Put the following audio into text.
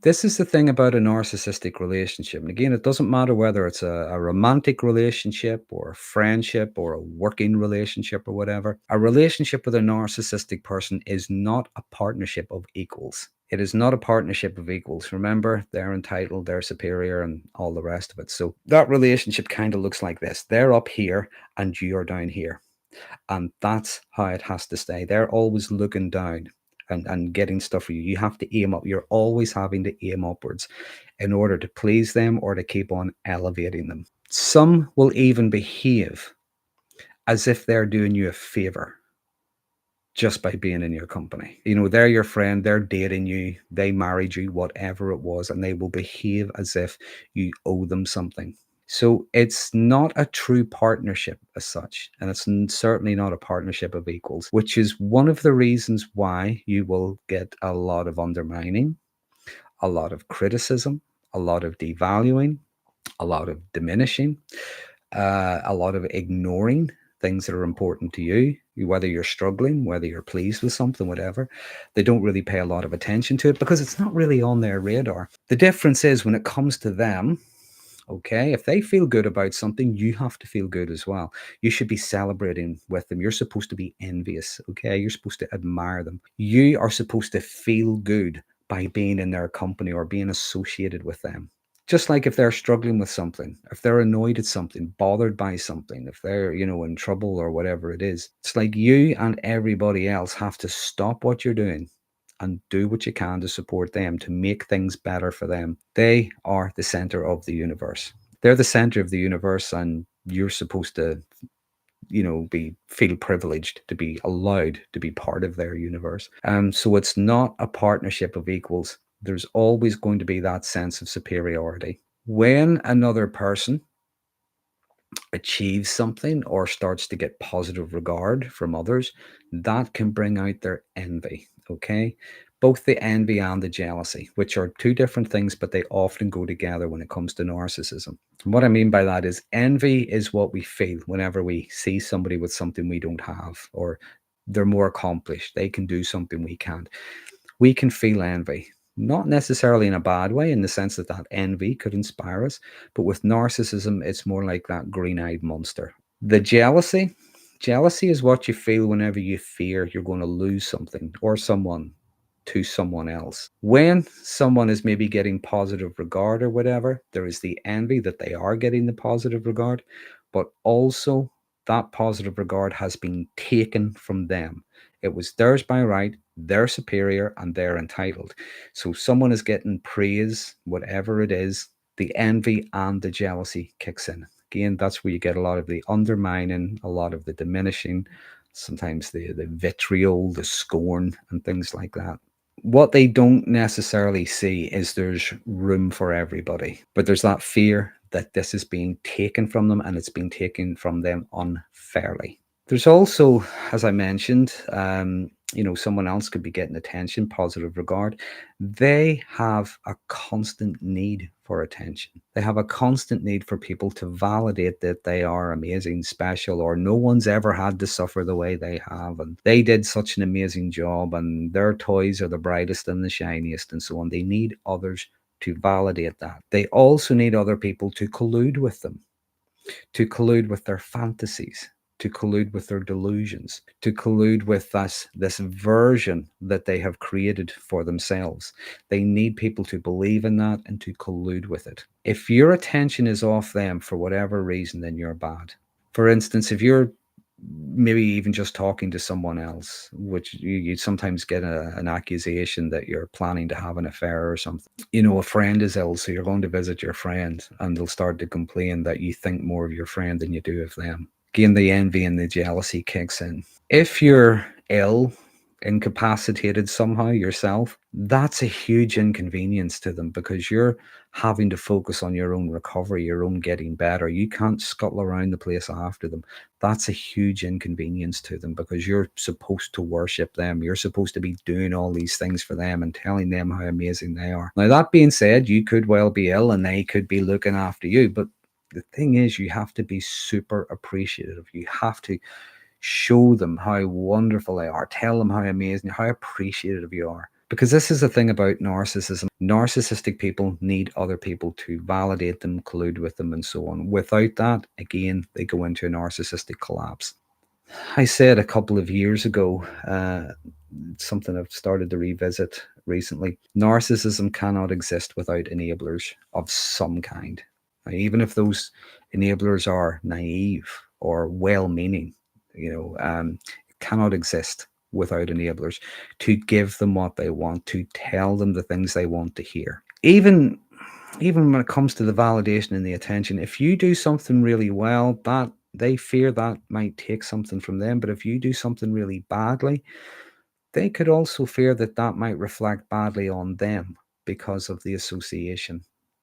This is the thing about a narcissistic relationship. And again, it doesn't matter whether it's a romantic relationship or a friendship or a working relationship or whatever. A relationship with a narcissistic person is not a partnership of equals. It is not a partnership of equals. Remember, they're entitled, they're superior, and all the rest of it. So that relationship kind of looks like this. They're up here and you are down here. And that's how it has to stay. They're always looking down and getting stuff for you. You have to aim up. You're always having to aim upwards in order to please them or to keep on elevating them. Some will even behave as if they're doing you a favor just by being in your company. You know, they're your friend, they're dating you, they married you, whatever it was, and they will behave as if you owe them something. So it's not a true partnership as such, and it's certainly not a partnership of equals, which is one of the reasons why you will get a lot of undermining, a lot of criticism, a lot of devaluing, a lot of diminishing, a lot of ignoring things that are important to you, whether you're struggling, whether you're pleased with something, whatever. They don't really pay a lot of attention to it because it's not really on their radar. The difference is when it comes to them, okay, if they feel good about something, you have to feel good as well. You should be celebrating with them. You're supposed to be envious, okay? You're supposed to admire them. You are supposed to feel good by being in their company or being associated with them. Just like if they're struggling with something, if they're annoyed at something, bothered by something, if they're, in trouble or whatever it is, it's like you and everybody else have to stop what you're doing and do what you can to support them, to make things better for them. They are the center of the universe. They're the center of the universe, and you're supposed to, be feel privileged to be allowed to be part of their universe. So it's not a partnership of equals. There's always going to be that sense of superiority. When another person achieves something or starts to get positive regard from others, that can bring out their envy. Okay. Both the envy and the jealousy, which are two different things, but they often go together when it comes to narcissism. And what I mean by that is envy is what we feel whenever we see somebody with something we don't have, or they're more accomplished, they can do something we can't. We can feel envy, not necessarily in a bad way, in the sense that that envy could inspire us. But with narcissism, it's more like that green eyed monster. The jealousy is what you feel whenever you fear you're going to lose something or someone to someone else. When someone is maybe getting positive regard or whatever, there is the envy that they are getting the positive regard, but also that positive regard has been taken from them. It was theirs by right, they're superior, and they're entitled. So someone is getting praise, whatever it is, the envy and the jealousy kicks in. Again, that's where you get a lot of the undermining, a lot of the diminishing, sometimes the vitriol, the scorn, and things like that. What they don't necessarily see is there's room for everybody, but there's that fear that this is being taken from them and it's being taken from them unfairly. There's also, as I mentioned, someone else could be getting attention, positive regard. They have a constant need for attention. They have a constant need for people to validate that they are amazing, special, or no one's ever had to suffer the way they have. And they did such an amazing job, and their toys are the brightest and the shiniest, and so on. They need others to validate that. They also need other people to collude with them, to collude with their fantasies, to collude with their delusions, to collude with this version that they have created for themselves. They need people to believe in that and to collude with it. If your attention is off them for whatever reason, then you're bad. For instance, if you're maybe even just talking to someone else, which you sometimes get an accusation that you're planning to have an affair or something. A friend is ill, so you're going to visit your friend, and they'll start to complain that you think more of your friend than you do of them. Again, the envy and the jealousy kicks in. If you're ill, incapacitated somehow yourself, that's a huge inconvenience to them because you're having to focus on your own recovery, your own getting better. You can't scuttle around the place after them. That's a huge inconvenience to them because you're supposed to worship them. You're supposed to be doing all these things for them and telling them how amazing they are. Now, that being said, you could well be ill and they could be looking after you, but the thing is, you have to be super appreciative. You have to show them how wonderful they are. Tell them how amazing, how appreciative you are Because this is the thing about narcissism. Narcissistic people need other people to validate them, collude with them, and so on. Without that, again, they go into a narcissistic collapse. I said a couple of years ago, something I've started to revisit recently. Narcissism cannot exist without enablers of some kind. Now, even if those enablers are naive or well-meaning, it cannot exist without enablers to give them what they want, to tell them the things they want to hear. Even when it comes to the validation and the attention, if you do something really well, that they fear that might take something from them. But if you do something really badly, they could also fear that that might reflect badly on them because of the association.